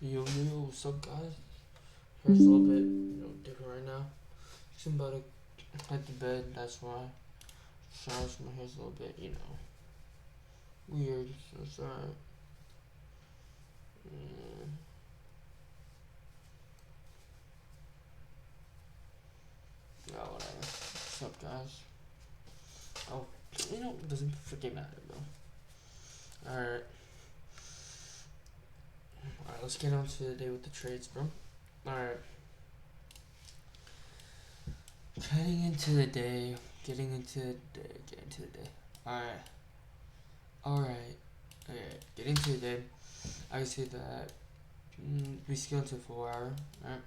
Yo, what's up, guys? Hair's a little bit, different right now. Just about to head to bed. That's why. Sorry, so my hair's a little bit, weird. So it's alright. Mm, yeah, whatever. What's up, guys? Oh, it doesn't freaking matter, bro. Alright. Alright, let's get on to the day with the trades, bro. Alright. Getting into the day. Alright. Alright. Okay, getting to the day. I would say that we scale to 4 hour. Alright.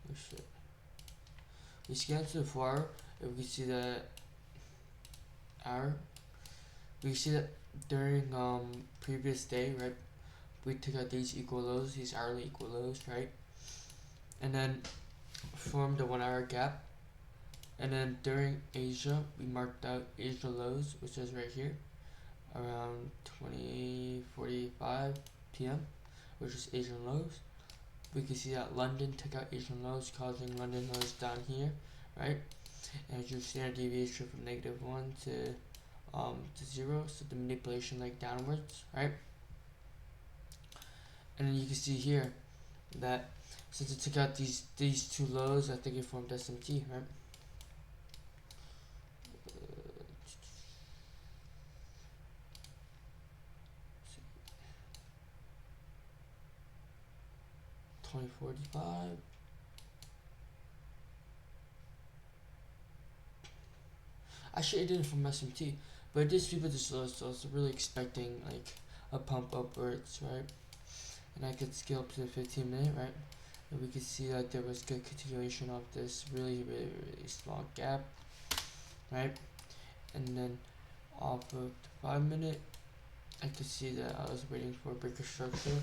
Oh shit. We scale to the 4 hour, and we can see that hour. We see that during previous day, right? We took out these equal lows, these hourly equal lows, right? And then formed a 1 hour gap. And then during Asia, we marked out Asia lows, which is right here, around 20:45 p.m., which is Asian lows. We can see that London took out Asian lows, causing London lows down here, right? And your standard deviation from -1 to 0, so the manipulation like downwards, right? And then you can see here that since it took out these two lows, I think it formed SMT, right? 20:45. Actually, it didn't from SMT, but it did sweep at this low, so I was really expecting like a pump upwards, right? And I could scale up to the 15-minute, right? And we could see that there was good continuation of this really small gap, right? And then off of the 5-minute, I could see that I was waiting for a breaker structure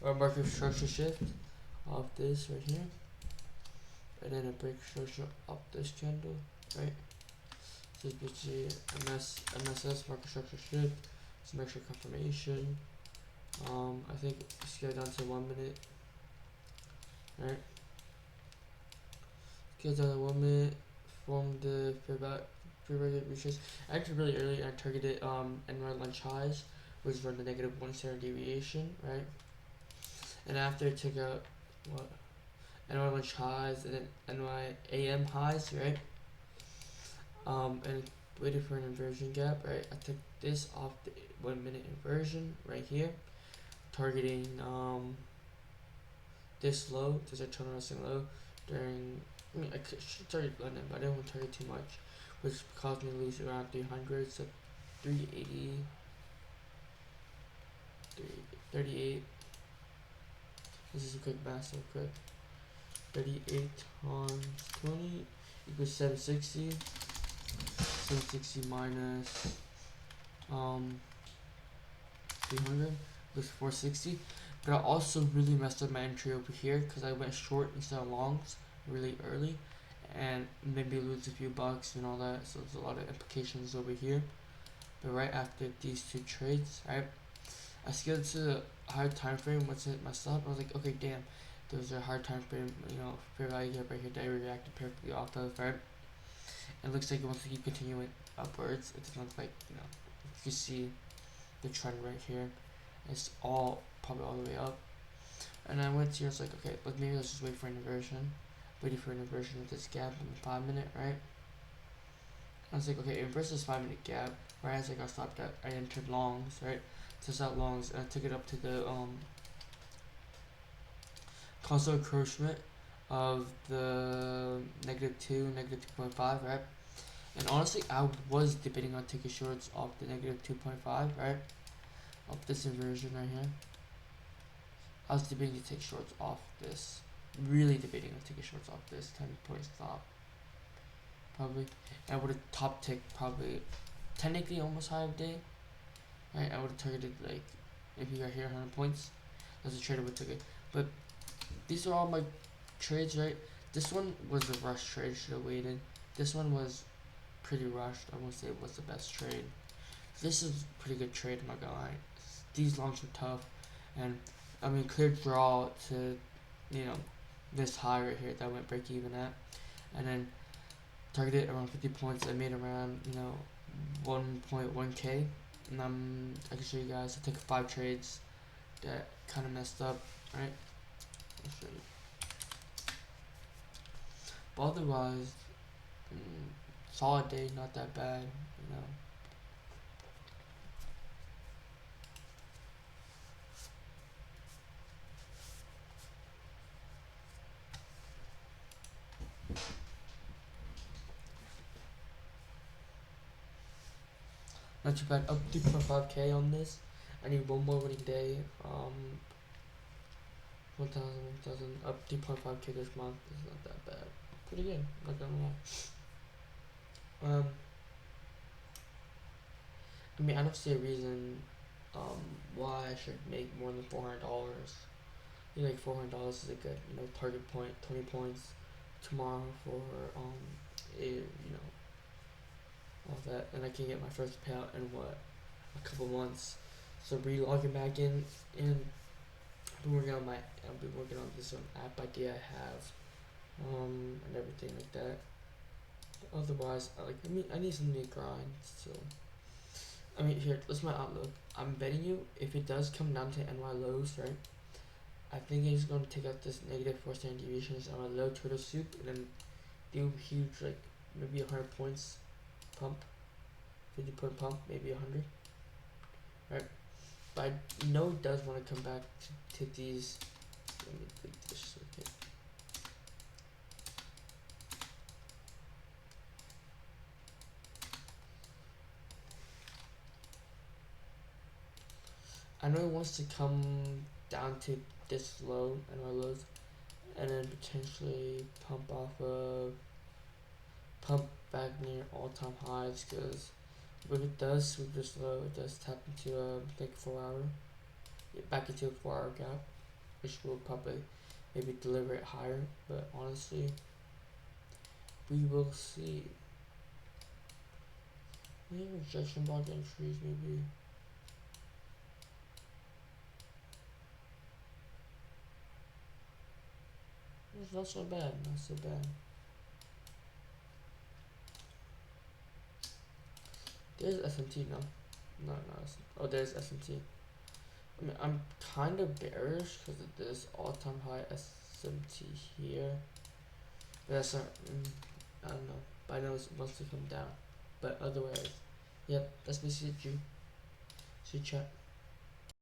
or a market structure shift of this right here, and then a breaker structure up this candle, right? So you can see MSS market structure shift, some extra confirmation. I think scale down to 1 minute, right? Scale down to 1 minute, form the pre-market retrace. Actually, really early, I targeted NY lunch highs, which run the -1 standard deviation, right? And after I took out what NY lunch highs and then NY AM highs, right? And waited for an inversion gap, right? I took this off the 1 minute inversion right here, targeting this low, this eternal resting low during. I should target London, but I didn't want to target too much, which caused me to lose around 300, so 380, 38. This is a quick math, so quick. 38 times 20 equals 760. 760 minus 300 was 460. But I also really messed up my entry over here because I went short instead of longs really early and made me lose a few bucks and all that. So there's a lot of implications over here. But right after these two trades, right, I scaled to the higher time frame. Once I hit my stop, I was like, okay, damn, there's a hard time frame, fair value gap right here that I reacted perfectly off of, right? It looks like it wants to keep continuing upwards. It doesn't look like, you see the trend right here. It's all probably all the way up. And I went here, I was like, okay, maybe let's just wait for an inversion. Waiting for an inversion of this gap in the 5-minute, right? I was like, okay, inverse this 5-minute gap, right? As I got stopped at, I entered longs, right? Test out longs, and I took it up to the constant encroachment of the -2, -2.5, right? And honestly, I was debating on taking shorts off the -2.5, right? Of this inversion right here. I was debating to take shorts off this. Really debating on taking shorts off this 10-point stop. Probably. And I would have top ticked probably technically almost high of day. Right? I would have targeted like if you got here 100 points. As a trader would take it. But these are all my trades, right? This one was a rush trade, should have waited. This one was pretty rushed. I won't say it was the best trade. This is a pretty good trade, I'm not gonna lie. These longs were tough, and I mean, clear draw to, you know, this high right here that I went break even at, and then targeted around 50 points. I made around, 1.1k, and I can show you guys. I took 5 trades that kind of messed up, right? I'll show you. But otherwise, solid day, not that bad, you know. Not too bad. Up 3.5k on this. I need one more winning day. 1,000, up 3.5k this month. It's not that bad. Pretty good. Not gonna lie. I mean, I don't see a reason why I should make more than $400. You know, like $400 is a good, target point, 20 points tomorrow for all that, and I can get my first payout in a couple months. So re-logging back in, and I'll be working on this app idea I have, and everything like that. Otherwise, I need something to grind. So, I mean, here, that's my outlook. I'm betting you if it does come down to NY lows, right? I think he's going to take out this negative 4 standard deviations on a low turtle soup and then do huge, like maybe 100 points pump, 50-point pump, maybe 100, right? But I know it does want to come back to these. Let me click this. Okay. I know it wants to come down to this low and our lows, and then potentially pump back near all-time highs. Because if it does sweep this low, it does tap into like 4 hour, back into a 4 hour gap, which will probably maybe deliver it higher. But honestly, we will see. Maybe rejection block entries, maybe. It's not so bad, not so bad. There's SMT, no? No, oh, there's SMT. I mean, I'm kind of bearish because of this all-time high SMT here. But that's not, I don't know. But I know it wants to come down. But otherwise, yep, that's basically it, G. See you, chat.